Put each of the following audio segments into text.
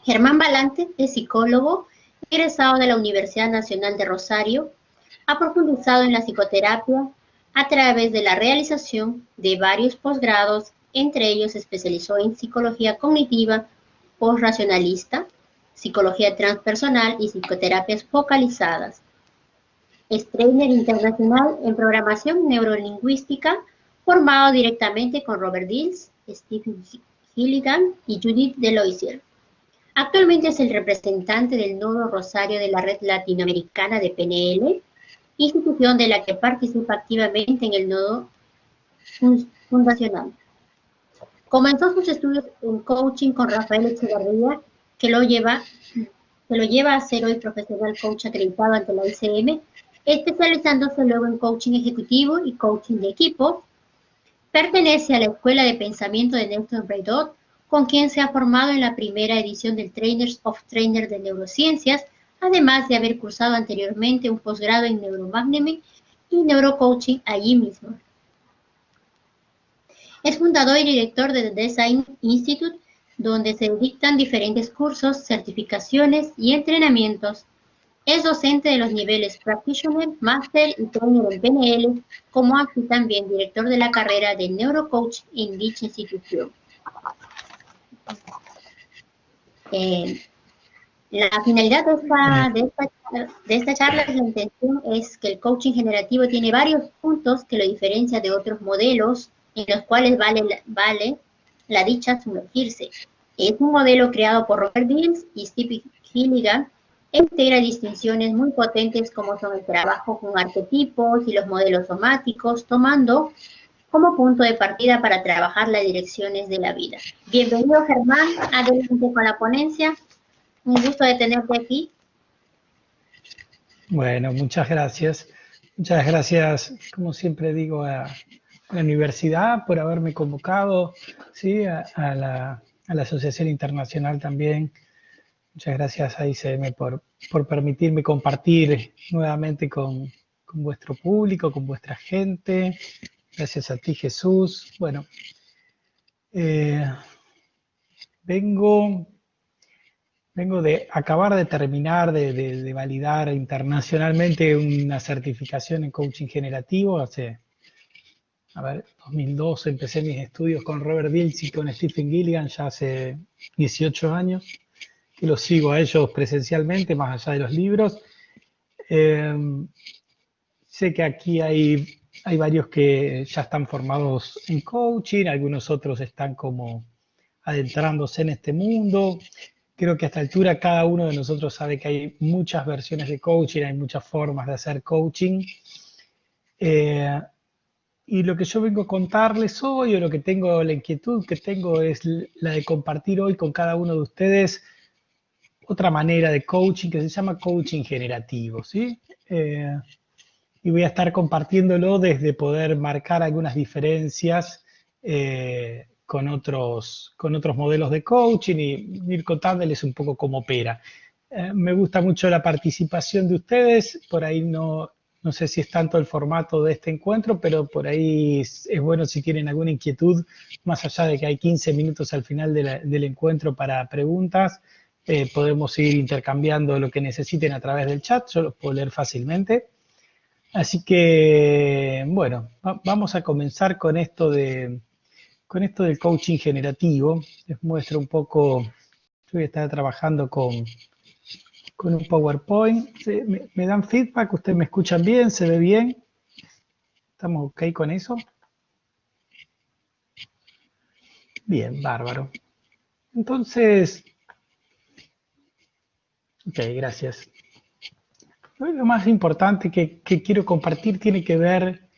Germán Balante es psicólogo, egresado de la Universidad Nacional de Rosario, ha profundizado en la psicoterapia a través de la realización de varios posgrados, entre ellos se especializó en psicología cognitiva postracionalista, psicología transpersonal y psicoterapias focalizadas. Es trainer internacional en programación neurolingüística, formado directamente con Robert Dills, Stephen Gilligan y Judith Deloisier. Actualmente es el representante del Nodo Rosario de la Red Latinoamericana de PNL, institución de la que participa activamente en el Nodo Fundacional. Comenzó sus estudios en coaching con Rafael Echevarría, que lo lleva a ser hoy profesional coach acreditado ante la ICM, especializándose luego en coaching ejecutivo y coaching de equipo. Pertenece a la Escuela de Pensamiento de Nelson Braidot, con quien se ha formado en la primera edición del Trainers of Trainers de Neurociencias, además de haber cursado anteriormente un posgrado en Neuromanagement y Neurocoaching allí mismo. Es fundador y director de The Design Institute, donde se dictan diferentes cursos, certificaciones y entrenamientos. Es docente de los niveles Practitioner, Master y Trainer en PNL, como así también director de la carrera de Neurocoach en dicha institución. La finalidad de esta charla, la intención es que el coaching generativo tiene varios puntos que lo diferencia de otros modelos en los cuales vale la dicha sumergirse. Es un modelo creado por Robert Dills y Steve Gilligan e integra distinciones muy potentes como son el trabajo con arquetipos y los modelos somáticos, tomando como punto de partida para trabajar las direcciones de la vida. Bienvenido, Germán, adelante con la ponencia. Un gusto de tenerte aquí. Bueno, muchas gracias. Muchas gracias, como siempre digo, a la universidad por haberme convocado, ¿sí? a la Asociación Internacional también. Muchas gracias a ICM por permitirme compartir nuevamente con vuestro público, con vuestra gente. Gracias a ti, Jesús. Bueno, vengo de acabar de terminar de validar internacionalmente una certificación en coaching generativo. Hace, 2012 empecé mis estudios con Robert Dills y con Stephen Gilligan, ya hace 18 años, que los sigo a ellos presencialmente, más allá de los libros. Sé que aquí hay varios que ya están formados en coaching, algunos otros están como adentrándose en este mundo. Creo que a esta altura cada uno de nosotros sabe que hay muchas versiones de coaching, hay muchas formas de hacer coaching. Y lo que yo vengo a contarles hoy, o lo que tengo, la inquietud que tengo es la de compartir hoy con cada uno de ustedes otra manera de coaching que se llama coaching generativo, ¿sí? Y voy a estar compartiéndolo desde poder marcar algunas diferencias con otros modelos de coaching y ir contándoles un poco cómo opera. Me gusta mucho la participación de ustedes, por ahí no sé si es tanto el formato de este encuentro, pero por ahí es bueno si tienen alguna inquietud, más allá de que hay 15 minutos al final del encuentro para preguntas, podemos ir intercambiando lo que necesiten a través del chat, yo los puedo leer fácilmente. Así que, bueno, vamos a comenzar con esto del coaching generativo. Les muestro un poco, yo voy a estar trabajando con un PowerPoint. ¿Me dan feedback? ¿Ustedes me escuchan bien? ¿Se ve bien? ¿Estamos ok con eso? Bien, bárbaro. Entonces, ok, gracias. Lo más importante que quiero compartir tiene que ver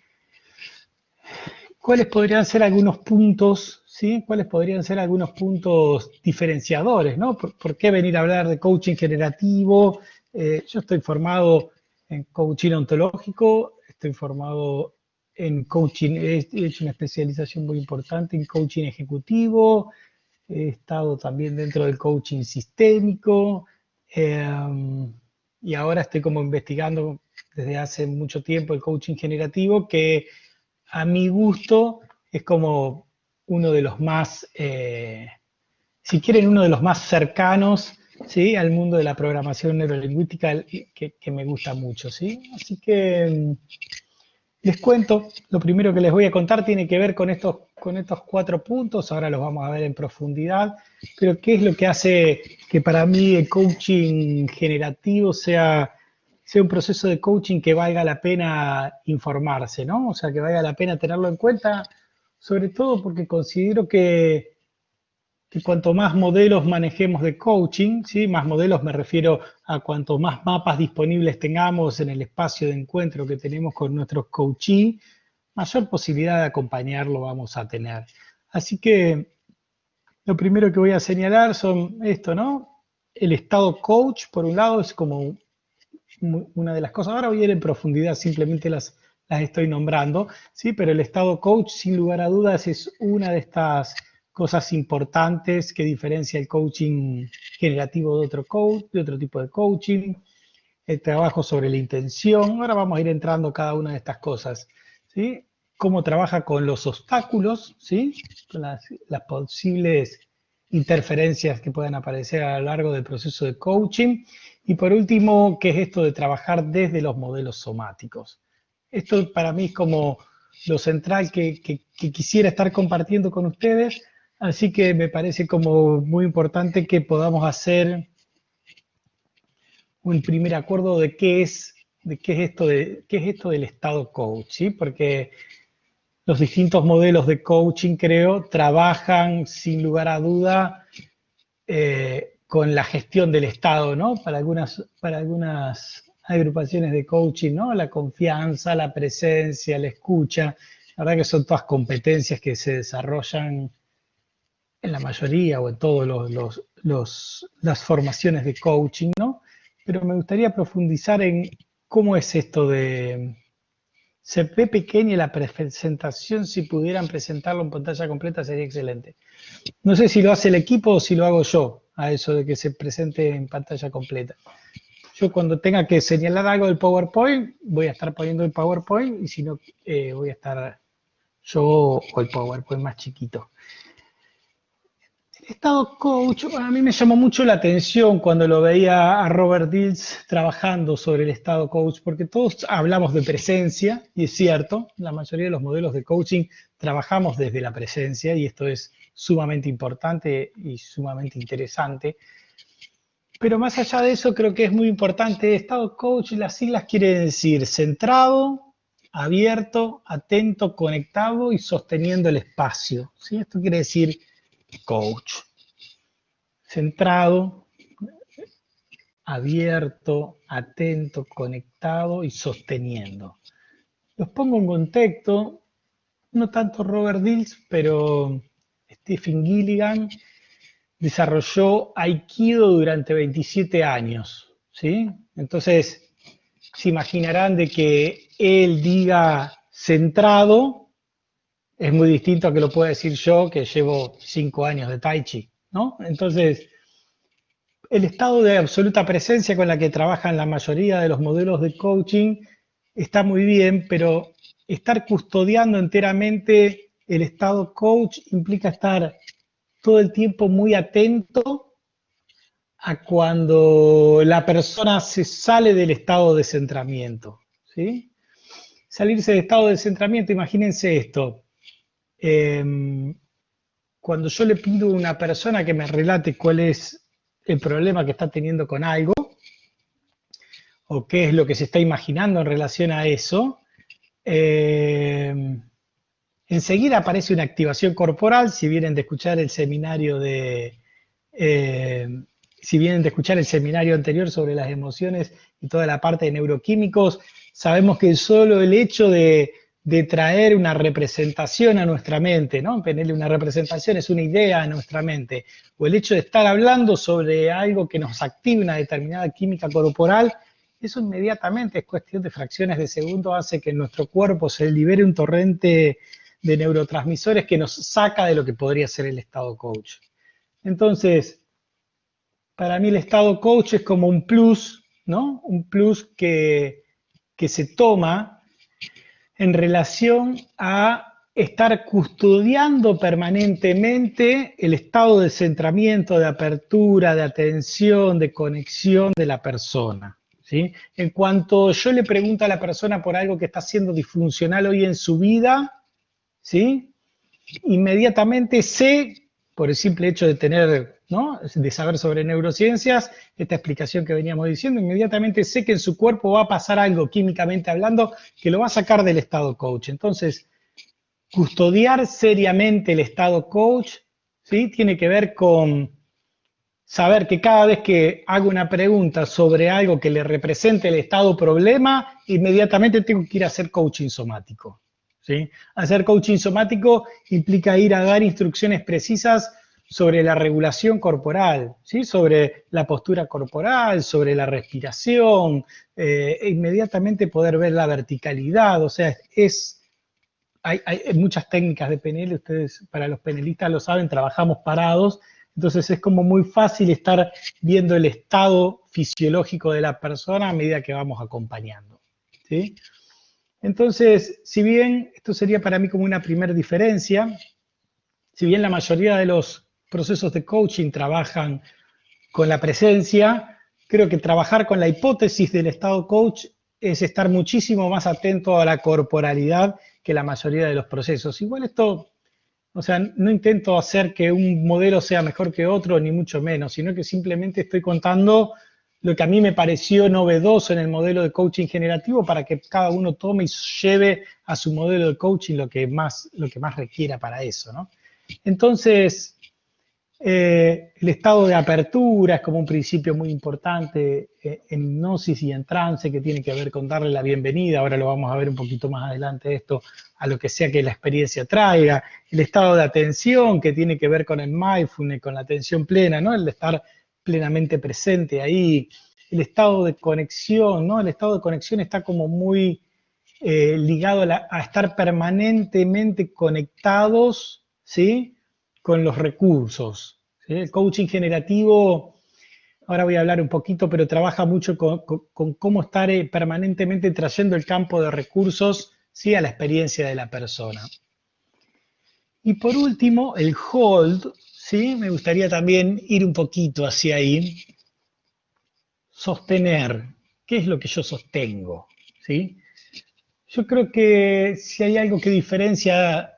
cuáles podrían ser algunos puntos, ¿sí? ¿Cuáles podrían ser algunos puntos diferenciadores, ¿no? ¿Por qué venir a hablar de coaching generativo? Yo estoy formado en coaching ontológico, estoy formado en coaching, he hecho una especialización muy importante en coaching ejecutivo, he estado también dentro del coaching sistémico, y ahora estoy como investigando desde hace mucho tiempo el coaching generativo, que a mi gusto es como uno de los más si quieren, uno de los más cercanos, ¿sí?, al mundo de la programación neurolingüística que me gusta mucho, ¿sí? Así que les cuento, lo primero que les voy a contar tiene que ver con estos 4 puntos, ahora los vamos a ver en profundidad, pero qué es lo que hace que para mí el coaching generativo sea un proceso de coaching que valga la pena informarse, ¿no? O sea, que valga la pena tenerlo en cuenta, sobre todo porque considero que cuanto más modelos manejemos de coaching, ¿sí? Más modelos me refiero a cuanto más mapas disponibles tengamos en el espacio de encuentro que tenemos con nuestros coachees, mayor posibilidad de acompañarlo vamos a tener. Así que lo primero que voy a señalar son esto, ¿no? El estado coach, por un lado, es como una de las cosas. Ahora voy a ir en profundidad, simplemente las estoy nombrando, ¿sí? Pero el estado coach, sin lugar a dudas, es una de estas cosas importantes que diferencia el coaching generativo de otro tipo de coaching, el trabajo sobre la intención. Ahora vamos a ir entrando cada una de estas cosas, ¿sí? Cómo trabaja con los obstáculos, ¿sí? Con las posibles interferencias que puedan aparecer a lo largo del proceso de coaching. Y por último, ¿qué es esto de trabajar desde los modelos somáticos? Esto para mí es como lo central que quisiera estar compartiendo con ustedes, así que me parece como muy importante que podamos hacer un primer acuerdo de qué es esto del estado coach, ¿sí? Porque los distintos modelos de coaching, creo, trabajan sin lugar a duda con la gestión del estado, ¿no? Para algunas agrupaciones de coaching, ¿no? La confianza, la presencia, la escucha. La verdad que son todas competencias que se desarrollan en la mayoría o en todas las formaciones de coaching, ¿no? Pero me gustaría profundizar en cómo es esto de... Se ve pequeña la presentación, si pudieran presentarlo en pantalla completa sería excelente. No sé si lo hace el equipo o si lo hago yo, a eso de que se presente en pantalla completa. Yo cuando tenga que señalar algo del PowerPoint, voy a estar poniendo el PowerPoint y si no, voy a estar yo o el PowerPoint más chiquito. El estado coach, a mí me llamó mucho la atención cuando lo veía a Robert Dilts trabajando sobre el estado coach, porque todos hablamos de presencia, y es cierto, la mayoría de los modelos de coaching trabajamos desde la presencia, y esto es sumamente importante y sumamente interesante. Pero más allá de eso, creo que es muy importante, estado coach, las siglas quieren decir centrado, abierto, atento, conectado y sosteniendo el espacio, ¿sí? Esto quiere decir coach. Centrado, abierto, atento, conectado y sosteniendo. Los pongo en contexto, no tanto Robert Dilts, pero Stephen Gilligan desarrolló Aikido durante 27 años, ¿sí? Entonces, se imaginarán de que él diga centrado, es muy distinto a que lo pueda decir yo, que llevo 5 años de Tai Chi, ¿no? Entonces, el estado de absoluta presencia con la que trabajan la mayoría de los modelos de coaching está muy bien, pero estar custodiando enteramente el estado coach implica estar todo el tiempo muy atento a cuando la persona se sale del estado de centramiento, ¿sí? Salirse del estado de centramiento, imagínense esto. Cuando yo le pido a una persona que me relate cuál es el problema que está teniendo con algo, o qué es lo que se está imaginando en relación a eso, enseguida aparece una activación corporal. Si vienen de escuchar el seminario anterior sobre las emociones y toda la parte de neuroquímicos, sabemos que solo el hecho de traer una representación a nuestra mente, ¿no? Ponerle una representación es una idea a nuestra mente, o el hecho de estar hablando sobre algo que nos active una determinada química corporal, eso inmediatamente, es cuestión de fracciones de segundo, hace que en nuestro cuerpo se libere un torrente de neurotransmisores que nos saca de lo que podría ser el estado coach. Entonces, para mí el estado coach es como un plus, ¿no? Un plus que se toma en relación a estar custodiando permanentemente el estado de centramiento, de apertura, de atención, de conexión de la persona, ¿sí? En cuanto yo le pregunto a la persona por algo que está siendo disfuncional hoy en su vida, ¿sí? Inmediatamente sé, por el simple hecho de tener, ¿no?, de saber sobre neurociencias, esta explicación que veníamos diciendo, inmediatamente sé que en su cuerpo va a pasar algo químicamente hablando que lo va a sacar del estado coach. Entonces, custodiar seriamente el estado coach, ¿sí?, tiene que ver con saber que cada vez que hago una pregunta sobre algo que le represente el estado problema, inmediatamente tengo que ir a hacer coaching somático, ¿sí? Hacer coaching somático implica ir a dar instrucciones precisas sobre la regulación corporal, ¿sí?, sobre la postura corporal, sobre la respiración, e inmediatamente poder ver la verticalidad. O sea, hay muchas técnicas de PNL, ustedes para los PNListas lo saben, trabajamos parados, entonces es como muy fácil estar viendo el estado fisiológico de la persona a medida que vamos acompañando, ¿sí? Entonces, si bien esto sería para mí como una primera diferencia, si bien la mayoría de los procesos de coaching trabajan con la presencia, creo que trabajar con la hipótesis del estado coach es estar muchísimo más atento a la corporalidad que la mayoría de los procesos. Igual esto, o sea, no intento hacer que un modelo sea mejor que otro, ni mucho menos, sino que simplemente estoy contando lo que a mí me pareció novedoso en el modelo de coaching generativo para que cada uno tome y lleve a su modelo de coaching lo que más requiera para eso, ¿no? Entonces, el estado de apertura es como un principio muy importante en hipnosis y en trance, que tiene que ver con darle la bienvenida, ahora lo vamos a ver un poquito más adelante esto, a lo que sea que la experiencia traiga. El estado de atención, que tiene que ver con el mindfulness, con la atención plena, ¿no?, el de estar plenamente presente ahí. El estado de conexión, ¿no?, el estado de conexión está como muy ligado a estar permanentemente conectados, ¿sí?, con los recursos, ¿sí? El coaching generativo, ahora voy a hablar un poquito, pero trabaja mucho con cómo estar permanentemente trayendo el campo de recursos, ¿sí?, a la experiencia de la persona. Y por último, el hold, ¿sí?, me gustaría también ir un poquito hacia ahí. Sostener, ¿qué es lo que yo sostengo? ¿Sí? Yo creo que si hay algo que diferencia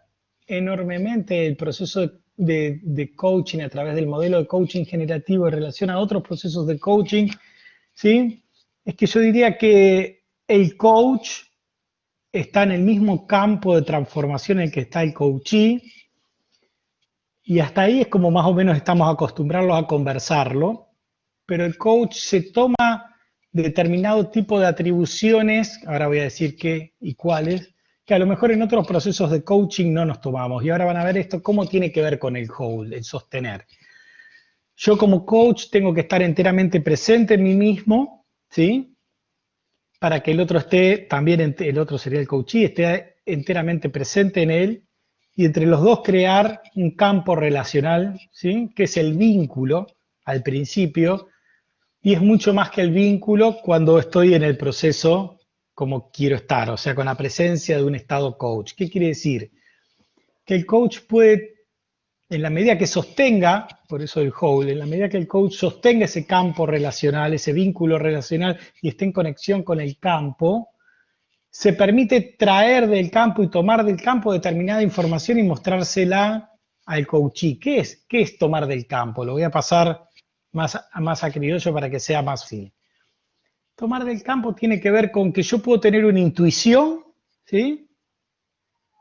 enormemente el proceso de coaching a través del modelo de coaching generativo en relación a otros procesos de coaching, ¿sí?, es que yo diría que el coach está en el mismo campo de transformación en el que está el coachee, y hasta ahí es como más o menos estamos acostumbrados a conversarlo, pero el coach se toma determinado tipo de atribuciones, ahora voy a decir qué y cuáles, que a lo mejor en otros procesos de coaching no nos tomamos. Y ahora van a ver esto, cómo tiene que ver con el hold, el sostener. Yo como coach tengo que estar enteramente presente en mí mismo, ¿sí?, para que el otro esté, también el otro sería el coachee, esté enteramente presente en él, y entre los dos crear un campo relacional, ¿sí?, que es el vínculo al principio, y es mucho más que el vínculo cuando estoy en el proceso como quiero estar, o sea, con la presencia de un estado coach. ¿Qué quiere decir? Que el coach puede, en la medida que sostenga, por eso el hold, en la medida que el coach sostenga ese campo relacional, ese vínculo relacional y esté en conexión con el campo, se permite traer del campo y tomar del campo determinada información y mostrársela al coachee. ¿Qué es tomar del campo? Lo voy a pasar más a criollo para que sea más fácil. Tomar del campo tiene que ver con que yo puedo tener una intuición, ¿sí?,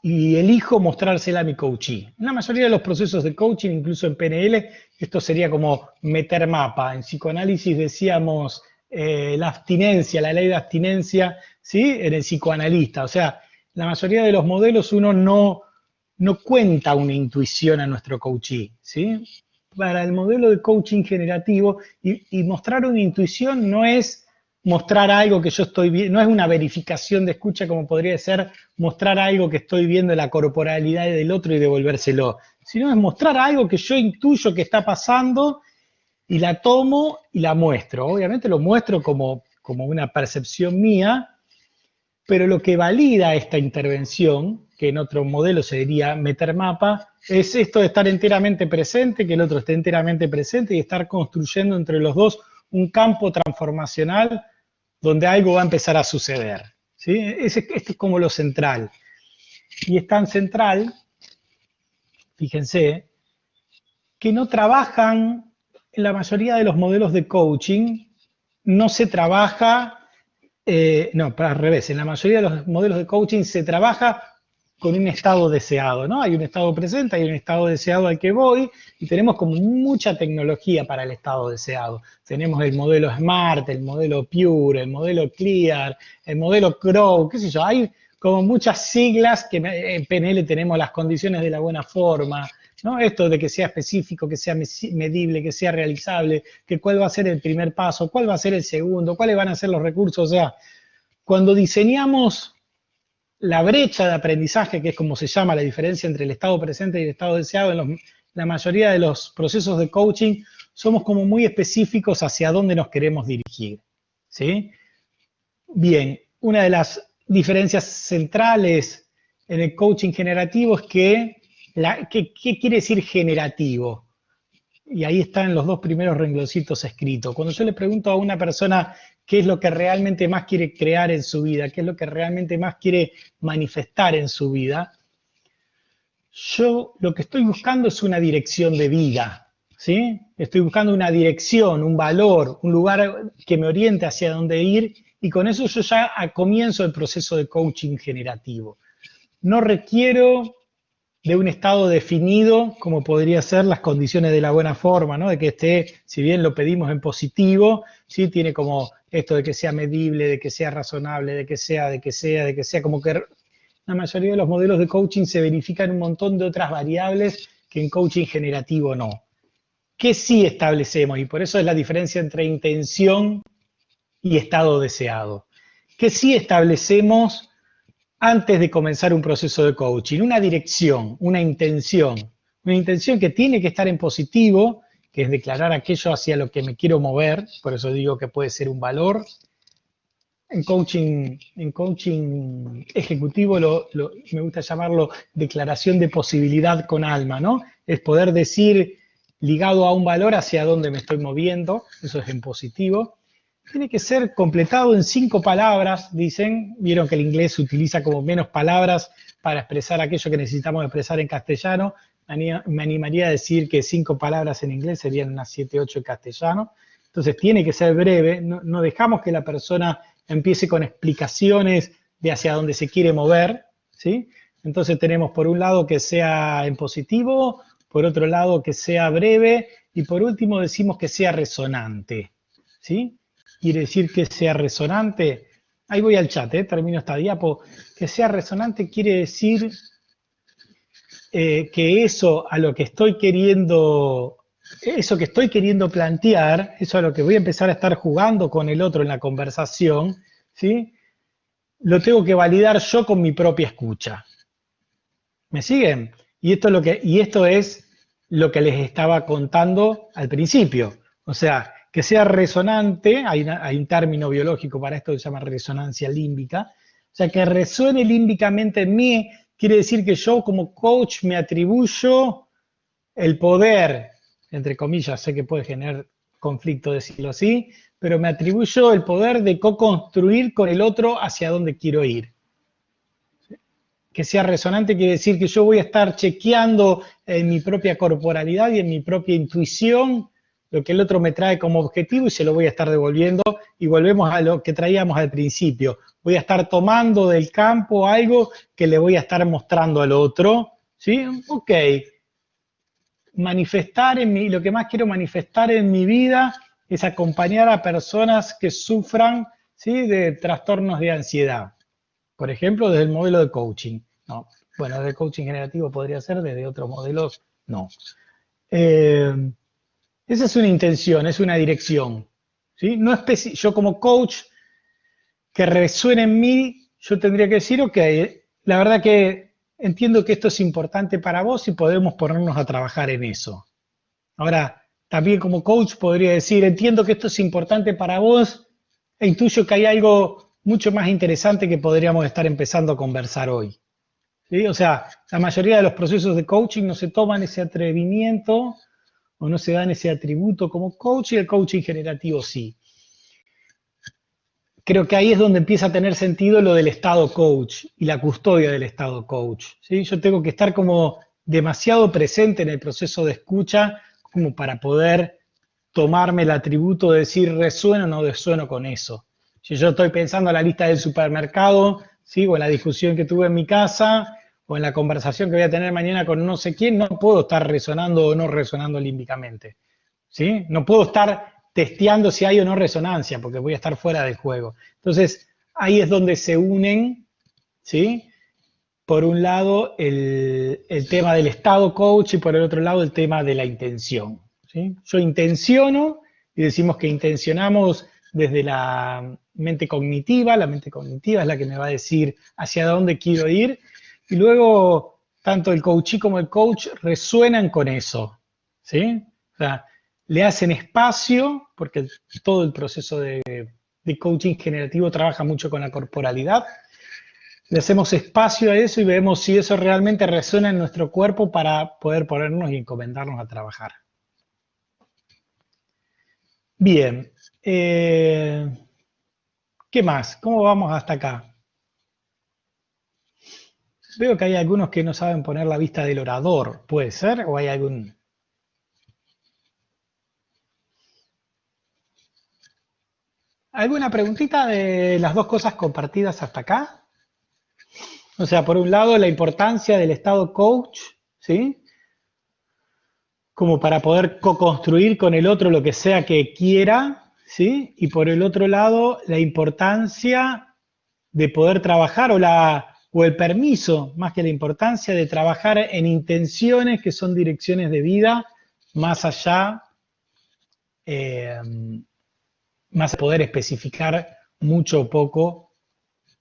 y elijo mostrársela a mi coachee. En la mayoría de los procesos de coaching, incluso en PNL, esto sería como meter mapa. En psicoanálisis decíamos la abstinencia, la ley de abstinencia, ¿sí?, en el psicoanalista. O sea, la mayoría de los modelos uno no cuenta una intuición a nuestro coachee, ¿sí? Para el modelo de coaching generativo, y mostrar una intuición no es mostrar algo que yo estoy viendo, no es una verificación de escucha como podría ser mostrar algo que estoy viendo en la corporalidad del otro y devolvérselo, sino es mostrar algo que yo intuyo que está pasando y la tomo y la muestro. Obviamente lo muestro como una percepción mía, pero lo que valida esta intervención, que en otro modelo se diría meter mapa, es esto de estar enteramente presente, que el otro esté enteramente presente y estar construyendo entre los dos un campo transformacional donde algo va a empezar a suceder, ¿sí? Esto es como lo central. Y es tan central, fíjense, que no trabajan, en la mayoría de los modelos de coaching, no se trabaja, no, al revés, en la mayoría de los modelos de coaching se trabaja con un estado deseado, ¿no? Hay un estado presente, hay un estado deseado al que voy, y tenemos como mucha tecnología para el estado deseado. Tenemos el modelo SMART, el modelo PURE, el modelo CLEAR, el modelo CROW, qué sé yo, hay como muchas siglas que en PNL tenemos las condiciones de la buena forma, ¿no? Esto de que sea específico, que sea medible, que sea realizable, que cuál va a ser el primer paso, cuál va a ser el segundo, cuáles van a ser los recursos. O sea, cuando diseñamos la brecha de aprendizaje, que es como se llama la diferencia entre el estado presente y el estado deseado, en la mayoría de los procesos de coaching, somos como muy específicos hacia dónde nos queremos dirigir, ¿sí? Bien, una de las diferencias centrales en el coaching generativo es que ¿qué quiere decir generativo? Y ahí están los dos primeros rengloncitos escritos. Cuando yo le pregunto a una persona qué es lo que realmente más quiere crear en su vida, qué es lo que realmente más quiere manifestar en su vida, yo lo que estoy buscando es una dirección de vida, ¿sí? Estoy buscando una dirección, un valor, un lugar que me oriente hacia dónde ir, y con eso yo ya comienzo el proceso de coaching generativo. No requiero de un estado definido, como podría ser las condiciones de la buena forma, ¿no? De que esté, si bien lo pedimos en positivo, ¿sí? Tiene como esto de que sea medible, de que sea razonable, de que sea, como que la mayoría de los modelos de coaching se verifican un montón de otras variables que en coaching generativo no. ¿Qué sí establecemos? Y por eso es la diferencia entre intención y estado deseado. ¿Qué sí establecemos antes de comenzar un proceso de coaching? Una dirección, una intención que tiene que estar en positivo, que es declarar aquello hacia lo que me quiero mover, por eso digo que puede ser un valor. En coaching ejecutivo me gusta llamarlo declaración de posibilidad con alma, ¿no? Es poder decir, ligado a un valor, hacia dónde me estoy moviendo, eso es en positivo. Tiene que ser completado en 5 palabras, dicen. Vieron que el inglés utiliza como menos palabras para expresar aquello que necesitamos expresar en castellano. Me animaría a decir que 5 palabras en inglés serían unas 7, 8 en castellano. Entonces tiene que ser breve, no dejamos que la persona empiece con explicaciones de hacia dónde se quiere mover, ¿sí? Entonces tenemos por un lado que sea en positivo, por otro lado que sea breve, y por último decimos que sea resonante, ¿sí? Quiere decir que sea resonante, ahí voy al chat, termino esta diapo, que sea resonante quiere decir que eso a lo que estoy queriendo, eso que estoy queriendo plantear, eso a lo que voy a empezar a estar jugando con el otro en la conversación, ¿sí? Lo tengo que validar yo con mi propia escucha. ¿Me siguen? Y esto es lo que les estaba contando al principio. O sea, que sea resonante, hay un término biológico para esto que se llama resonancia límbica, o sea, que resuene límbicamente en mí, quiere decir que yo como coach me atribuyo el poder, entre comillas, sé que puede generar conflicto decirlo así, pero me atribuyo el poder de co-construir con el otro hacia dónde quiero ir. Que sea resonante quiere decir que yo voy a estar chequeando en mi propia corporalidad y en mi propia intuición lo que el otro me trae como objetivo y se lo voy a estar devolviendo, y volvemos a lo que traíamos al principio. Voy a estar tomando del campo algo que le voy a estar mostrando al otro, ¿sí? Ok. Manifestar en mí, lo que más quiero manifestar en mi vida es acompañar a personas que sufran, ¿sí?, de trastornos de ansiedad. Por ejemplo, desde el modelo de coaching. No. Bueno, desde el coaching generativo podría ser, desde otros modelos, no. Esa es una intención, es una dirección, ¿sí? No yo como coach que resuene en mí, yo tendría que decir, ok, la verdad que entiendo que esto es importante para vos y podemos ponernos a trabajar en eso. Ahora, también como coach podría decir, entiendo que esto es importante para vos e intuyo que hay algo mucho más interesante que podríamos estar empezando a conversar hoy. ¿Sí? O sea, la mayoría de los procesos de coaching no se toman ese atrevimiento o no se dan ese atributo como coach, y el coaching generativo sí. Creo que ahí es donde empieza a tener sentido lo del estado coach y la custodia del estado coach. ¿Sí? Yo tengo que estar como demasiado presente en el proceso de escucha como para poder tomarme el atributo de decir resueno o no resueno con eso. Si yo estoy pensando en la lista del supermercado, ¿sí? O en la discusión que tuve en mi casa, o en la conversación que voy a tener mañana con no sé quién, no puedo estar resonando o no resonando límbicamente. ¿Sí? No puedo estar testeando si hay o no resonancia, porque voy a estar fuera del juego. Entonces, ahí es donde se unen, ¿sí? Por un lado, el tema del estado coach y por el otro lado, el tema de la intención. ¿Sí? Yo intenciono y decimos que intencionamos desde la mente cognitiva es la que me va a decir hacia dónde quiero ir, y luego tanto el coachee como el coach resuenan con eso. ¿Sí? O sea, le hacen espacio, porque todo el proceso de coaching generativo trabaja mucho con la corporalidad. Le hacemos espacio a eso y vemos si eso realmente resuena en nuestro cuerpo para poder ponernos y encomendarnos a trabajar. Bien. ¿Qué más? ¿Cómo vamos hasta acá? Veo que hay algunos que no saben poner la vista del orador. ¿Puede ser? ¿O hay algún...? ¿Alguna preguntita de las dos cosas compartidas hasta acá? O sea, por un lado, la importancia del estado coach, ¿sí? Como para poder co-construir con el otro lo que sea que quiera, ¿sí? Y por el otro lado, la importancia de poder trabajar o el permiso, más que la importancia de trabajar en intenciones que son direcciones de vida, más allá, más a poder especificar mucho o poco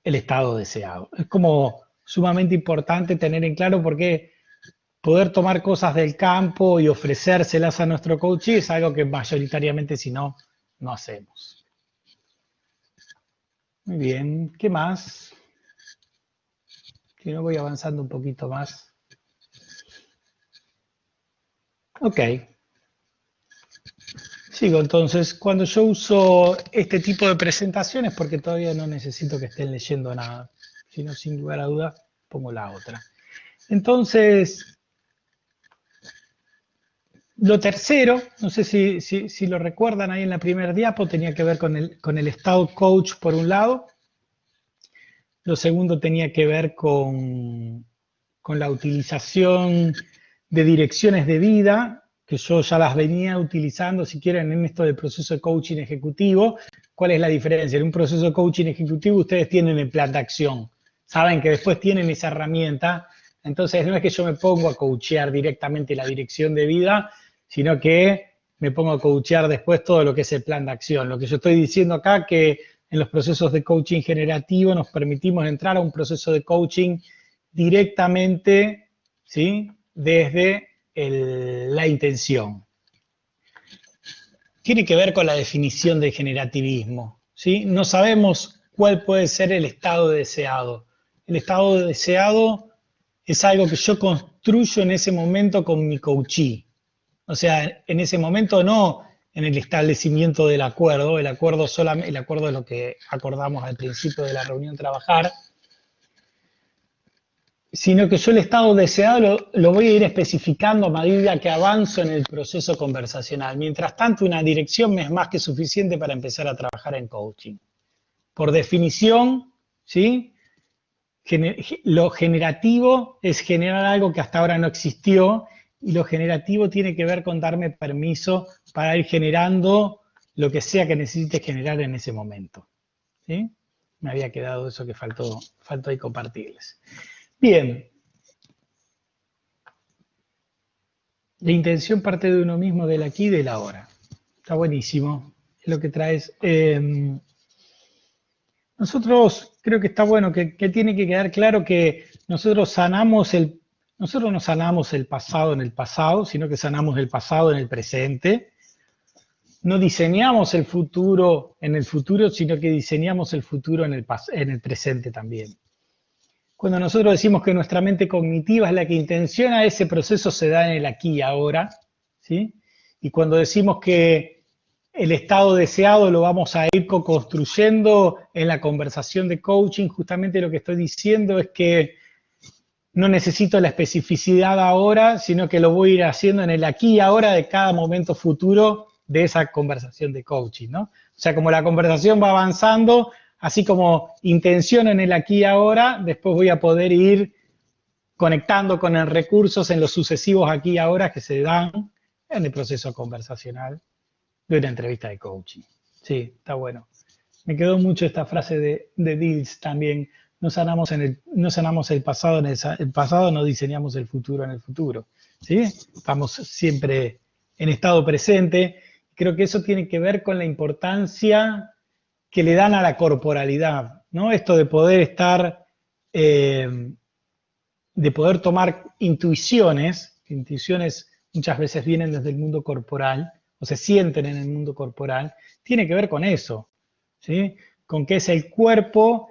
el estado deseado. Es como sumamente importante tener en claro por qué poder tomar cosas del campo y ofrecérselas a nuestro coach es algo que mayoritariamente si no, no hacemos. Muy bien, ¿qué más? Si no voy avanzando un poquito más. Ok. Sigo entonces. Cuando yo uso este tipo de presentaciones, porque todavía no necesito que estén leyendo nada, sino sin lugar a dudas pongo la otra. Entonces, lo tercero, no sé si lo recuerdan ahí en la primera diapo, tenía que ver con el estado coach por un lado. Lo segundo tenía que ver con la utilización de direcciones de vida, que yo ya las venía utilizando, si quieren, en esto del proceso de coaching ejecutivo. ¿Cuál es la diferencia? En un proceso de coaching ejecutivo ustedes tienen el plan de acción, saben que después tienen esa herramienta, entonces no es que yo me pongo a coachear directamente la dirección de vida, sino que me pongo a coachear después todo lo que es el plan de acción. Lo que yo estoy diciendo acá que en los procesos de coaching generativo nos permitimos entrar a un proceso de coaching directamente, ¿sí? Desde la intención. Tiene que ver con la definición de generativismo, ¿sí? No sabemos cuál puede ser el estado deseado. El estado deseado es algo que yo construyo en ese momento con mi coachee. O sea, en ese momento no en el establecimiento del acuerdo, el acuerdo es lo que acordamos al principio de la reunión trabajar, sino que yo el estado deseado lo voy a ir especificando a medida que avanzo en el proceso conversacional. Mientras tanto, una dirección me es más que suficiente para empezar a trabajar en coaching. Por definición, ¿sí? Lo generativo es generar algo que hasta ahora no existió, y lo generativo tiene que ver con darme permiso para ir generando lo que sea que necesite generar en ese momento. ¿Sí? Me había quedado eso que faltó ahí compartirles. Bien. La intención parte de uno mismo, del aquí y del ahora. Está buenísimo. Es lo que traes. Nosotros creo que está bueno, que tiene que quedar claro que nosotros no sanamos el pasado en el pasado, sino que sanamos el pasado en el presente. no diseñamos el futuro en el futuro, sino que diseñamos el futuro en el presente también. Cuando nosotros decimos que nuestra mente cognitiva es la que intenciona, ese proceso se da en el aquí y ahora, ¿sí? Y cuando decimos que el estado deseado lo vamos a ir co-construyendo en la conversación de coaching, justamente lo que estoy diciendo es que no necesito la especificidad ahora, sino que lo voy a ir haciendo en el aquí y ahora de cada momento futuro de esa conversación de coaching, ¿no? O sea, como la conversación va avanzando, así como intención en el aquí y ahora, después voy a poder ir conectando con el recursos en los sucesivos aquí y ahora que se dan en el proceso conversacional de una entrevista de coaching. Sí, está bueno. Me quedó mucho esta frase de Dills también. No sanamos el pasado en el pasado, no diseñamos el futuro en el futuro. ¿Sí? Estamos siempre en estado presente. Creo que eso tiene que ver con la importancia que le dan a la corporalidad, ¿no? Esto de poder estar, de poder tomar intuiciones muchas veces vienen desde el mundo corporal, o se sienten en el mundo corporal, tiene que ver con eso, ¿sí? Con que es el cuerpo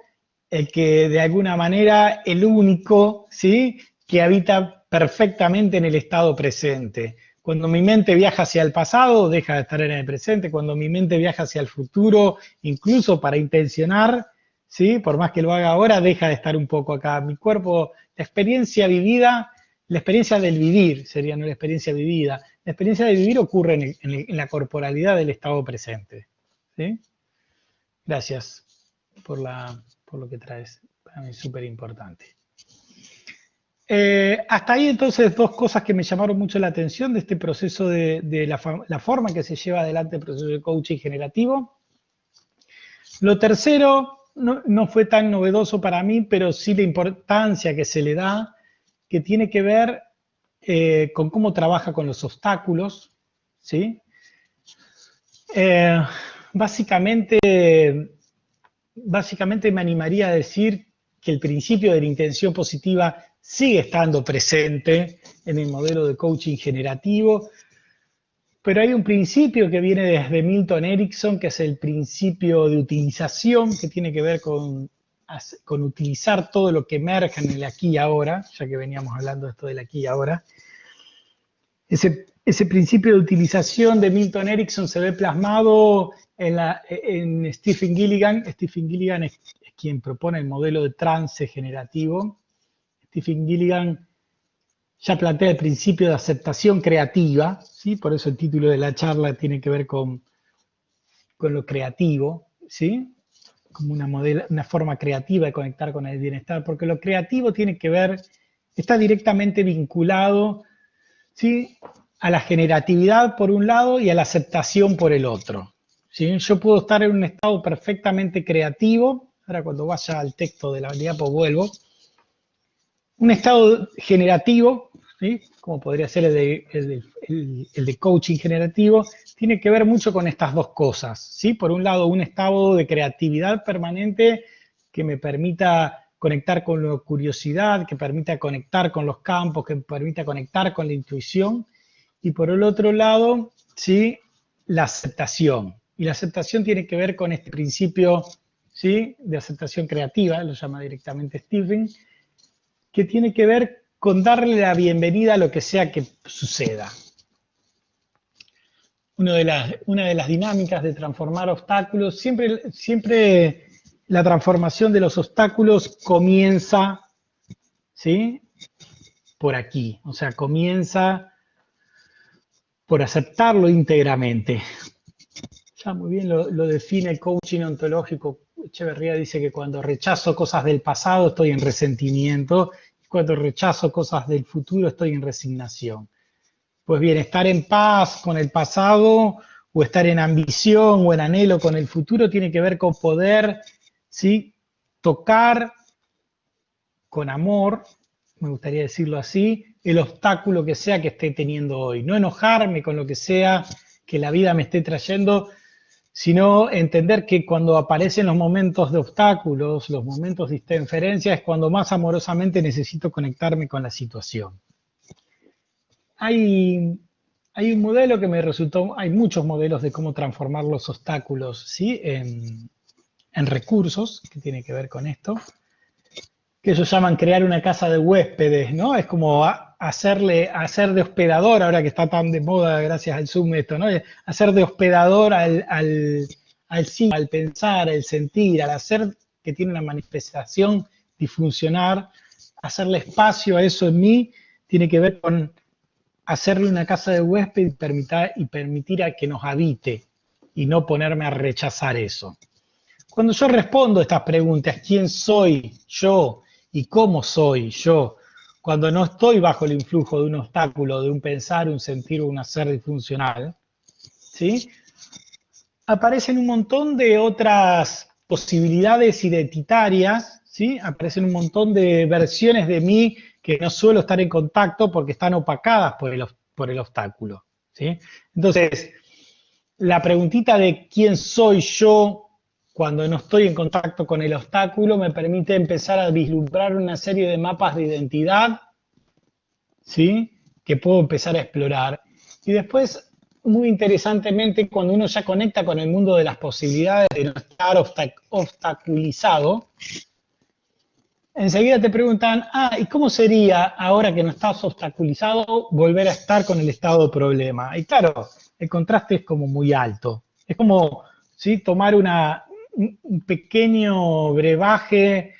el que de alguna manera el único, ¿sí? Que habita perfectamente en el estado presente. Cuando mi mente viaja hacia el pasado, deja de estar en el presente. Cuando mi mente viaja hacia el futuro, incluso para intencionar, ¿sí? Por más que lo haga ahora, deja de estar un poco acá. Mi cuerpo, la experiencia vivida, la experiencia del vivir sería, no la experiencia vivida. La experiencia de vivir ocurre en la corporalidad del estado presente. ¿Sí? Gracias por lo que traes. Para mí es súper importante. Hasta ahí entonces dos cosas que me llamaron mucho la atención de este proceso de la forma que se lleva adelante el proceso de coaching generativo. Lo tercero no fue tan novedoso para mí, pero sí la importancia que se le da, que tiene que ver con cómo trabaja con los obstáculos, ¿sí? Básicamente me animaría a decir que el principio de la intención positiva sigue estando presente en el modelo de coaching generativo, pero hay un principio que viene desde Milton Erickson, que es el principio de utilización, que tiene que ver con utilizar todo lo que emerge en el aquí y ahora, ya que veníamos hablando de esto del aquí y ahora. Ese principio de utilización de Milton Erickson se ve plasmado en Stephen Gilligan. Stephen Gilligan es quien propone el modelo de trance generativo. Stephen Gilligan ya plantea el principio de aceptación creativa, ¿sí? Por eso el título de la charla tiene que ver con lo creativo, ¿sí? Como una forma creativa de conectar con el bienestar, porque lo creativo tiene que ver, está directamente vinculado, ¿sí? A la generatividad por un lado y a la aceptación por el otro, ¿sí? Yo puedo estar en un estado perfectamente creativo, ahora cuando vaya al texto de la diapo vuelvo, un estado generativo, ¿sí? Como podría ser el de coaching generativo, tiene que ver mucho con estas dos cosas, ¿sí? Por un lado, un estado de creatividad permanente que me permita conectar con la curiosidad, que permita conectar con los campos, que me permita conectar con la intuición, y por el otro lado, ¿sí? La aceptación. Y la aceptación tiene que ver con este principio, ¿sí? De aceptación creativa, lo llama directamente Stephen, que tiene que ver con darle la bienvenida a lo que sea que suceda. Una de las dinámicas de transformar obstáculos, siempre la transformación de los obstáculos comienza, ¿sí? Por aquí, o sea, comienza por aceptarlo íntegramente. Ya muy bien lo define el coaching ontológico. Echeverría dice que cuando rechazo cosas del pasado estoy en resentimiento, y cuando rechazo cosas del futuro estoy en resignación. Pues bien, estar en paz con el pasado o estar en ambición o en anhelo con el futuro tiene que ver con poder, ¿sí? Tocar con amor, me gustaría decirlo así, el obstáculo que sea que esté teniendo hoy. No enojarme con lo que sea que la vida me esté trayendo, sino entender que cuando aparecen los momentos de obstáculos, los momentos de interferencia, es cuando más amorosamente necesito conectarme con la situación. Hay hay un modelo que me resultó, hay muchos modelos de cómo transformar los obstáculos, ¿sí? En recursos, que tiene que ver con esto, que ellos llaman crear una casa de huéspedes, ¿no? Es como hacer de hospedador, ahora que está tan de moda gracias al Zoom esto, ¿no? Hacer de hospedador al pensar, al sentir, al hacer que tiene una manifestación disfuncional, hacerle espacio a eso en mí, tiene que ver con hacerle una casa de huésped y permitir a que nos habite y no ponerme a rechazar eso. Cuando yo respondo estas preguntas, ¿quién soy yo y cómo soy yo? Cuando no estoy bajo el influjo de un obstáculo, de un pensar, un sentir o un hacer disfuncional, ¿sí? Aparecen un montón de otras posibilidades identitarias, ¿sí? Aparecen un montón de versiones de mí que no suelo estar en contacto porque están opacadas por el obstáculo, ¿sí? Entonces, la preguntita de quién soy yo cuando no estoy en contacto con el obstáculo me permite empezar a vislumbrar una serie de mapas de identidad, ¿sí? Que puedo empezar a explorar. Y después, muy interesantemente, cuando uno ya conecta con el mundo de las posibilidades de no estar obstaculizado, enseguida te preguntan, ¿y cómo sería ahora que no estás obstaculizado volver a estar con el estado de problema? Y claro, el contraste es como muy alto. Es como, ¿sí? Tomar un pequeño brebaje,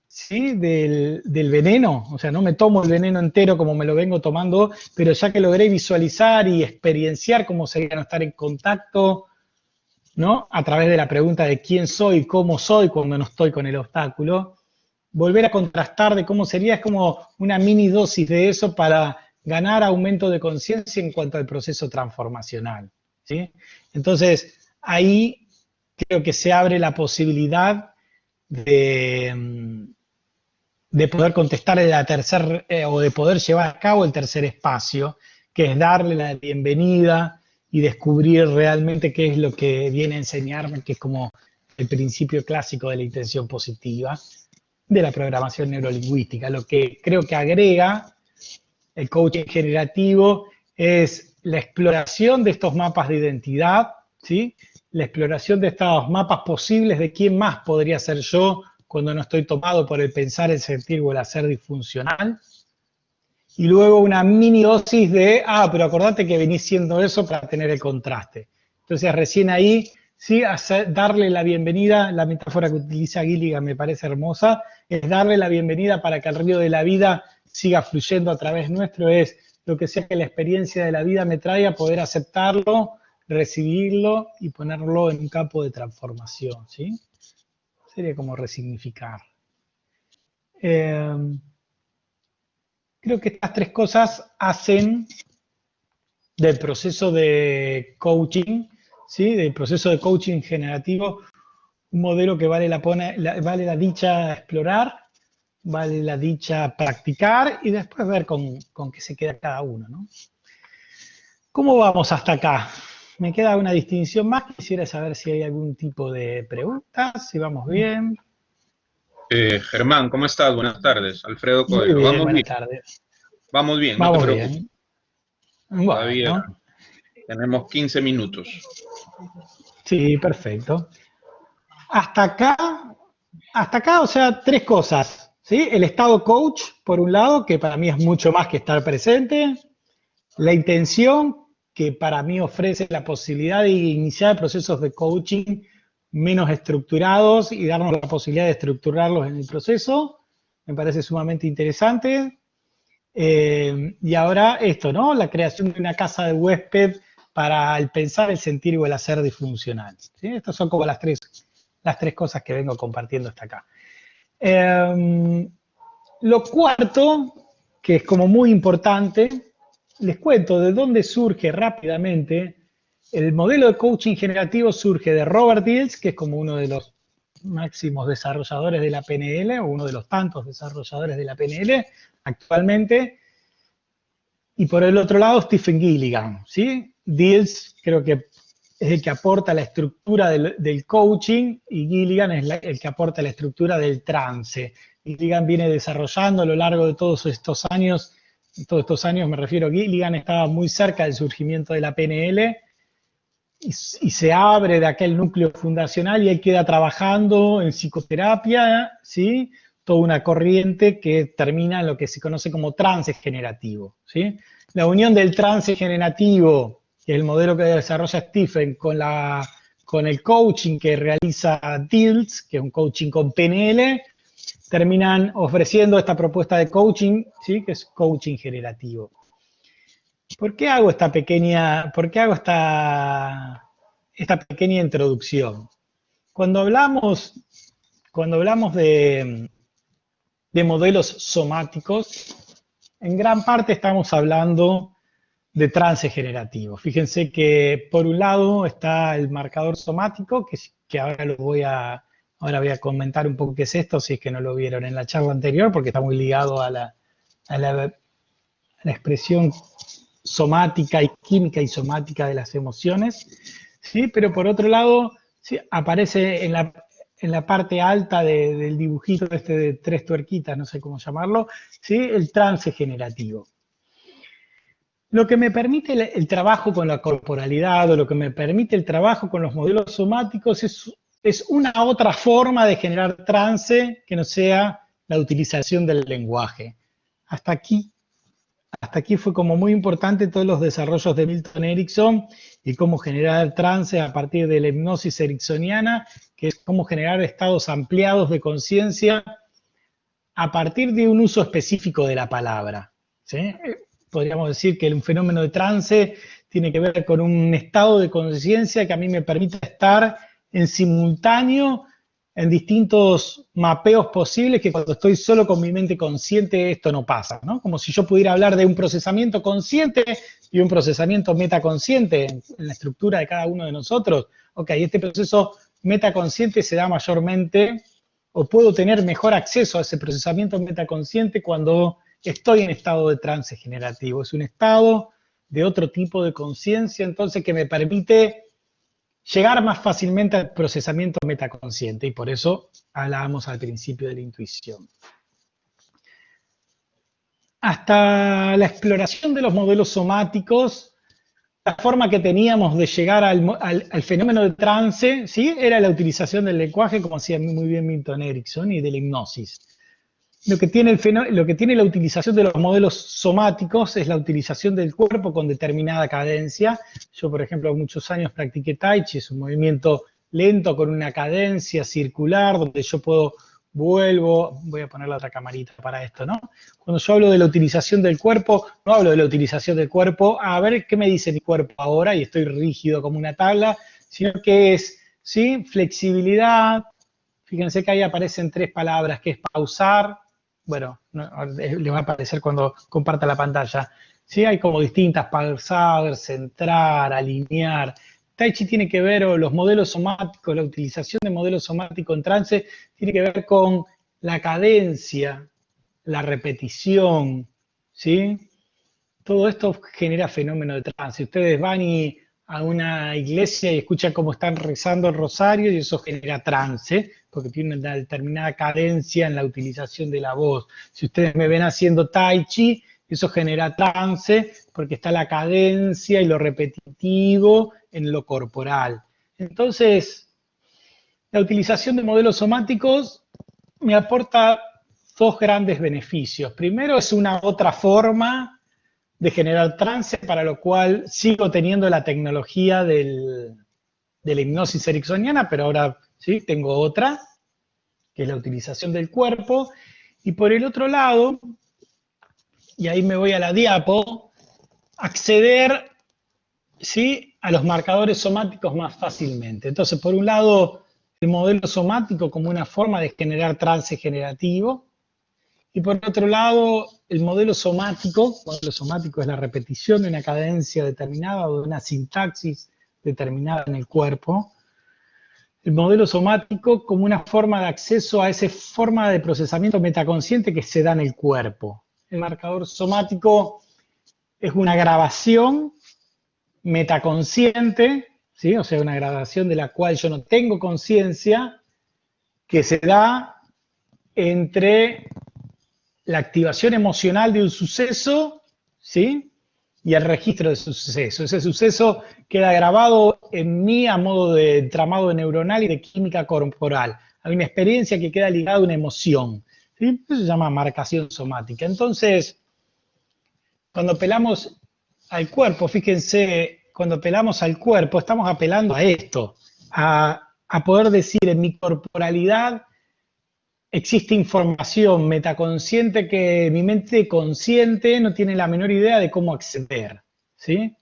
¿sí? del veneno. O sea, no me tomo el veneno entero como me lo vengo tomando, pero ya que logré visualizar y experienciar cómo sería no estar en contacto, ¿no? A través de la pregunta de quién soy, cómo soy cuando no estoy con el obstáculo, volver a contrastar de cómo sería, es como una mini dosis de eso para ganar aumento de conciencia en cuanto al proceso transformacional, ¿sí? Entonces, ahí creo que se abre la posibilidad de poder contestar o de poder llevar a cabo el tercer espacio, que es darle la bienvenida y descubrir realmente qué es lo que viene a enseñarme, que es como el principio clásico de la intención positiva, de la programación neurolingüística. Lo que creo que agrega el coaching generativo es la exploración de estos mapas de identidad, ¿sí? La exploración de estos mapas posibles de quién más podría ser yo cuando no estoy tomado por el pensar, el sentir o el hacer disfuncional. Y luego una mini dosis de, pero acordate que venís siendo eso para tener el contraste. Entonces recién ahí, sí, darle la bienvenida, la metáfora que utiliza Gilligan me parece hermosa, es darle la bienvenida para que el río de la vida siga fluyendo a través nuestro, es lo que sea que la experiencia de la vida me traiga, poder aceptarlo, recibirlo y ponerlo en un campo de transformación, ¿sí? Sería como resignificar. Creo que estas tres cosas hacen del proceso de coaching, ¿sí? Del proceso de coaching generativo, un modelo que vale la dicha explorar, vale la dicha practicar y después ver con qué se queda cada uno, ¿no? ¿Cómo vamos hasta acá? Me queda una distinción más. Quisiera saber si hay algún tipo de preguntas, si vamos bien. Germán, ¿cómo estás? Buenas tardes. Alfredo Muy Coelho. bien, Vamos buenas bien. tardes. Vamos bien, no te Vamos preocupes. bien. Todavía Bueno, tenemos 15 minutos. sí, perfecto. Hasta acá, o sea, tres cosas, ¿sí? El estado coach, por un lado, que para mí es mucho más que estar presente. La intención, que para mí ofrece la posibilidad de iniciar procesos de coaching menos estructurados y darnos la posibilidad de estructurarlos en el proceso. Me parece sumamente interesante. Y ahora esto, ¿no? La creación de una casa de huésped para el pensar, el sentir o el hacer disfuncional, ¿sí? Estas son como las tres cosas que vengo compartiendo hasta acá. Lo cuarto, que es como muy importante, les cuento de dónde surge rápidamente. El modelo de coaching generativo surge de Robert Dills, que es como uno de los máximos desarrolladores de la PNL, o uno de los tantos desarrolladores de la PNL actualmente. Y por el otro lado, Stephen Gilligan, ¿sí? Dills creo que es el que aporta la estructura del coaching y Gilligan es el que aporta la estructura del trance. Gilligan viene desarrollando a lo largo de todos estos años todos estos años me refiero, Gilligan estaba muy cerca del surgimiento de la PNL y se abre de aquel núcleo fundacional y él queda trabajando en psicoterapia, ¿sí? Toda una corriente que termina en lo que se conoce como trance generativo, ¿sí? La unión del trance generativo, que es el modelo que desarrolla Stephen, con el coaching que realiza Dilts, que es un coaching con PNL, terminan ofreciendo esta propuesta de coaching, ¿sí? Que es coaching generativo. ¿Por qué hago esta pequeña introducción? Cuando hablamos de modelos somáticos, en gran parte estamos hablando de trance generativo. Fíjense que por un lado está el marcador somático, que ahora voy a comentar un poco qué es esto, si es que no lo vieron en la charla anterior, porque está muy ligado a la expresión somática y química y somática de las emociones, ¿sí? Pero por otro lado, ¿sí? Aparece en la parte alta del dibujito este de 3 tuerquitas, no sé cómo llamarlo, ¿sí? El trance generativo. Lo que me permite el trabajo con la corporalidad o lo que me permite el trabajo con los modelos somáticos es una otra forma de generar trance que no sea la utilización del lenguaje. Hasta aquí fue como muy importante todos los desarrollos de Milton Erickson y cómo generar trance a partir de la hipnosis ericksoniana, que es cómo generar estados ampliados de conciencia a partir de un uso específico de la palabra, ¿sí? Podríamos decir que un fenómeno de trance tiene que ver con un estado de conciencia que a mí me permite estar en simultáneo en distintos mapeos posibles, que cuando estoy solo con mi mente consciente esto no pasa, ¿no? Como si yo pudiera hablar de un procesamiento consciente y un procesamiento metaconsciente en la estructura de cada uno de nosotros. Ok, este proceso metaconsciente se da mayormente, o puedo tener mejor acceso a ese procesamiento metaconsciente cuando estoy en estado de trance generativo. Es un estado de otro tipo de conciencia, entonces, que me permite llegar más fácilmente al procesamiento metaconsciente, y por eso hablábamos al principio de la intuición. Hasta la exploración de los modelos somáticos, la forma que teníamos de llegar al fenómeno de trance, ¿sí? Era la utilización del lenguaje, como hacía muy bien Milton Erickson, y de la hipnosis. Lo que tiene la utilización de los modelos somáticos es la utilización del cuerpo con determinada cadencia. Yo, por ejemplo, muchos años practiqué Tai Chi, es un movimiento lento con una cadencia circular, donde yo voy a poner la otra camarita para esto, ¿no? Cuando yo hablo de la utilización del cuerpo, no hablo de la utilización del cuerpo, a ver qué me dice mi cuerpo ahora, y estoy rígido como una tabla, sino que es, ¿sí? Flexibilidad. Fíjense que ahí aparecen 3 palabras, que es pausar. Bueno, le va a aparecer cuando comparta la pantalla. ¿Sí? Hay como distintas: pausar, centrar, alinear. Tai Chi tiene que ver, o los modelos somáticos, la utilización de modelos somáticos en trance, tiene que ver con la cadencia, la repetición, ¿sí? Todo esto genera fenómeno de trance. Ustedes van a una iglesia y escuchan cómo están rezando el rosario y eso genera trance, porque tiene una determinada cadencia en la utilización de la voz. Si ustedes me ven haciendo Tai Chi, eso genera trance porque está la cadencia y lo repetitivo en lo corporal. Entonces, la utilización de modelos somáticos me aporta 2 grandes beneficios. Primero, es una otra forma de generar trance, para lo cual sigo teniendo la tecnología de la hipnosis ericksoniana, pero ahora sí tengo otra, que es la utilización del cuerpo. Y por el otro lado, y ahí me voy a la diapo, acceder, ¿sí?, a los marcadores somáticos más fácilmente. Entonces, por un lado, el modelo somático como una forma de generar trance generativo, y por otro lado, el modelo somático es la repetición de una cadencia determinada o de una sintaxis determinada en el cuerpo. El modelo somático como una forma de acceso a esa forma de procesamiento metaconsciente que se da en el cuerpo. El marcador somático es una grabación metaconsciente, ¿sí? O sea, una grabación de la cual yo no tengo conciencia, que se da entre la activación emocional de un suceso ¿sí? Y el registro de ese suceso. Ese suceso queda grabado en mí a modo de entramado neuronal y de química corporal. Hay una experiencia que queda ligada a una emoción, ¿sí? Eso se llama marcación somática. Entonces, cuando apelamos al cuerpo, fíjense, cuando apelamos al cuerpo, estamos apelando a esto, a poder decir en mi corporalidad existe información metaconsciente que mi mente consciente no tiene la menor idea de cómo acceder, ¿sí?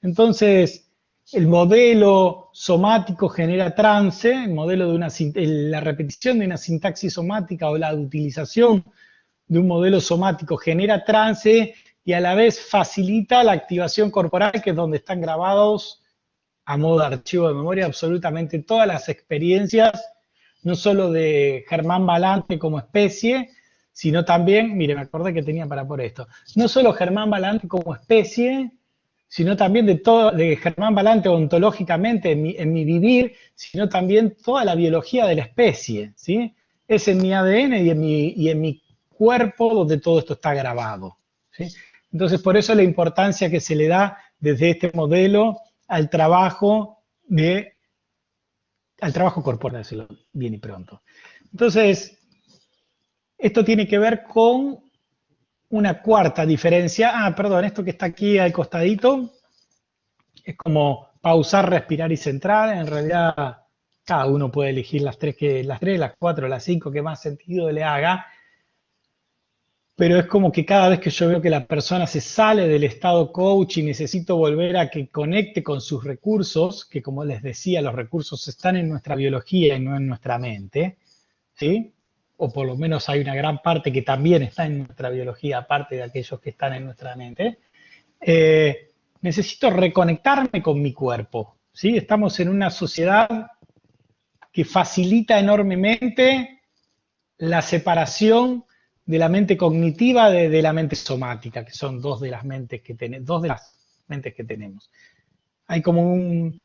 Entonces, el modelo somático genera trance, el modelo de la repetición de una sintaxis somática o la utilización de un modelo somático genera trance y a la vez facilita la activación corporal, que es donde están grabados a modo de archivo de memoria absolutamente todas las experiencias, no solo de Germán Balante como especie, sino también, mire, me acordé que tenía para por esto, no solo Germán Balante como especie, sino también de Germán Balante ontológicamente en mi vivir, sino también toda la biología de la especie, ¿sí? Es en mi ADN y en mi cuerpo donde todo esto está grabado, ¿sí? Entonces, por eso la importancia que se le da desde este modelo al trabajo corporal, decirlo bien y pronto. Entonces, esto tiene que ver con una cuarta diferencia. Perdón, esto que está aquí al costadito es como pausar, respirar y centrar. En realidad, cada uno puede elegir las tres, las cuatro, las cinco que más sentido le haga. Pero es como que cada vez que yo veo que la persona se sale del estado coach y necesito volver a que conecte con sus recursos, que como les decía, los recursos están en nuestra biología y no en nuestra mente, ¿sí? O por lo menos hay una gran parte que también está en nuestra biología, aparte de aquellos que están en nuestra mente. Necesito reconectarme con mi cuerpo, ¿sí? Estamos en una sociedad que facilita enormemente la separación de la mente cognitiva de la mente somática, que son dos de las mentes que tenemos. Hay como un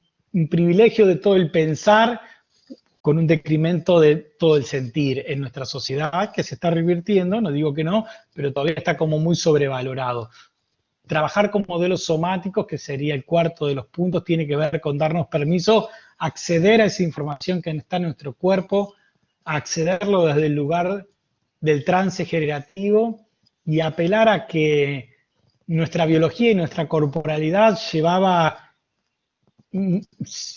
privilegio de todo el pensar con un decremento de todo el sentir en nuestra sociedad, que se está revirtiendo, no digo que no, pero todavía está como muy sobrevalorado. Trabajar con modelos somáticos, que sería el cuarto de los puntos, tiene que ver con darnos permiso a acceder a esa información que está en nuestro cuerpo, a accederlo desde el lugar del trance generativo y apelar a que nuestra biología y nuestra corporalidad llevaba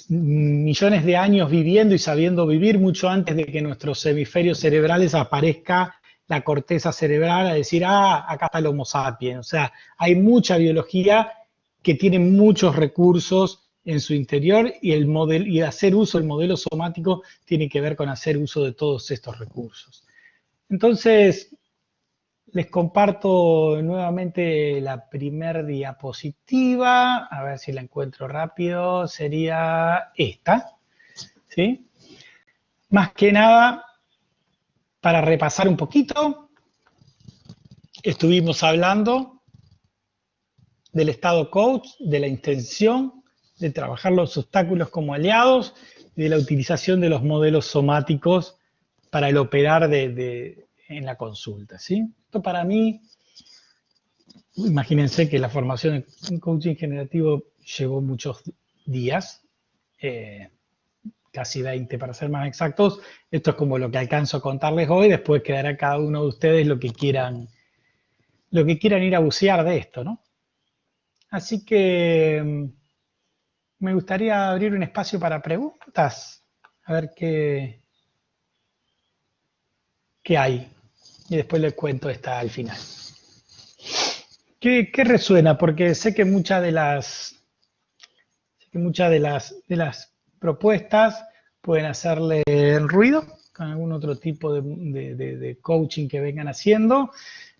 millones de años viviendo y sabiendo vivir mucho antes de que en nuestros hemisferios cerebrales aparezca la corteza cerebral a decir, acá está el Homo sapiens. O sea, hay mucha biología que tiene muchos recursos en su interior y hacer uso del modelo somático tiene que ver con hacer uso de todos estos recursos. Entonces, les comparto nuevamente la primer diapositiva, a ver si la encuentro rápido, sería esta, ¿sí? Más que nada, para repasar un poquito, estuvimos hablando del estado coach, de la intención de trabajar los obstáculos como aliados y de la utilización de los modelos somáticos para el operar en la consulta, ¿sí? Esto para mí, imagínense que la formación en coaching generativo llevó muchos días, casi 20 para ser más exactos. Esto es como lo que alcanzo a contarles hoy, después quedará cada uno de ustedes lo que quieran ir a bucear de esto, ¿no? Así que me gustaría abrir un espacio para preguntas, a ver qué hay. Y después les cuento esta al final. ¿Qué resuena? Porque sé que muchas de las propuestas pueden hacerle ruido con algún otro tipo de coaching que vengan haciendo.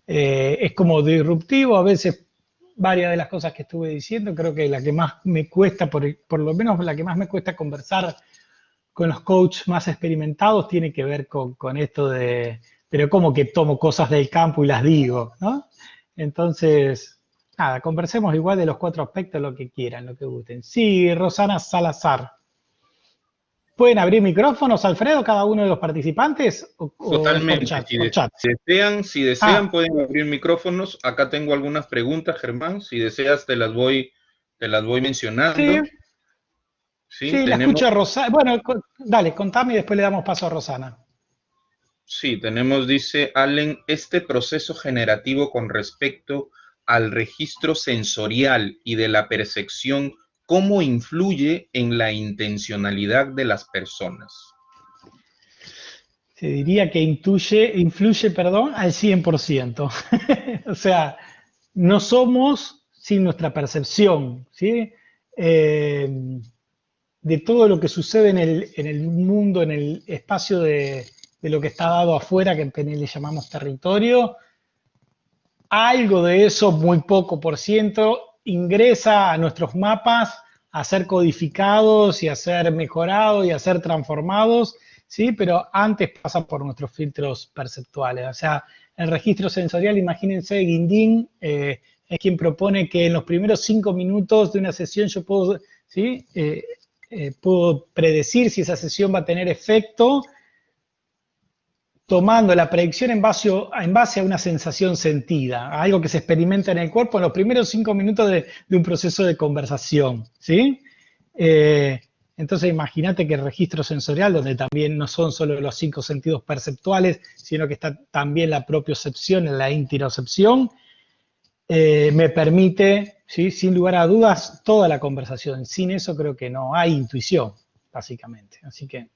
Es como disruptivo, a veces varias de las cosas que estuve diciendo, creo que la que más me cuesta, por lo menos la que más me cuesta conversar con los coaches más experimentados tiene que ver con esto pero como que tomo cosas del campo y las digo, ¿no? Entonces, nada, conversemos igual de los 4 aspectos, lo que quieran, lo que gusten. Sí, Rosana Salazar. ¿Pueden abrir micrófonos, Alfredo, cada uno de los participantes? ¿O Totalmente. por chat? Si, Por chat. si desean Ah, pueden abrir micrófonos. Acá tengo algunas preguntas, Germán. Si deseas, te las voy sí, mencionando. Sí, sí, la escucho a Rosana. Bueno, dale, contame y después le damos paso a Rosana. sí, tenemos, dice Allen, este proceso generativo con respecto al registro sensorial y de la percepción, ¿cómo influye en la intencionalidad de las personas? Se diría que influye, perdón, al 100%. O sea, no somos sin nuestra percepción, ¿sí? Eh, de todo lo que sucede en el mundo, en el espacio de lo que está dado afuera, que en PNL le llamamos territorio, algo de eso, muy poco por ciento, ingresa a nuestros mapas a ser codificados y a ser mejorados y a ser transformados, ¿sí? Pero antes pasan por nuestros filtros perceptuales. O sea, el registro sensorial, imagínense, Guindín es quien propone que en los primeros 5 minutos de una sesión yo puedo, ¿sí? Puedo predecir si esa sesión va a tener efecto tomando la predicción en base a una sensación sentida, a algo que se experimenta en el cuerpo en los primeros 5 minutos de un proceso de conversación, ¿sí? Entonces imagínate que el registro sensorial, donde también no son solo los 5 sentidos perceptuales, sino que está también la propiocepción, la interocepción, me permite, ¿sí? Sin lugar a dudas, toda la conversación. Sin eso creo que no hay intuición, básicamente. Así que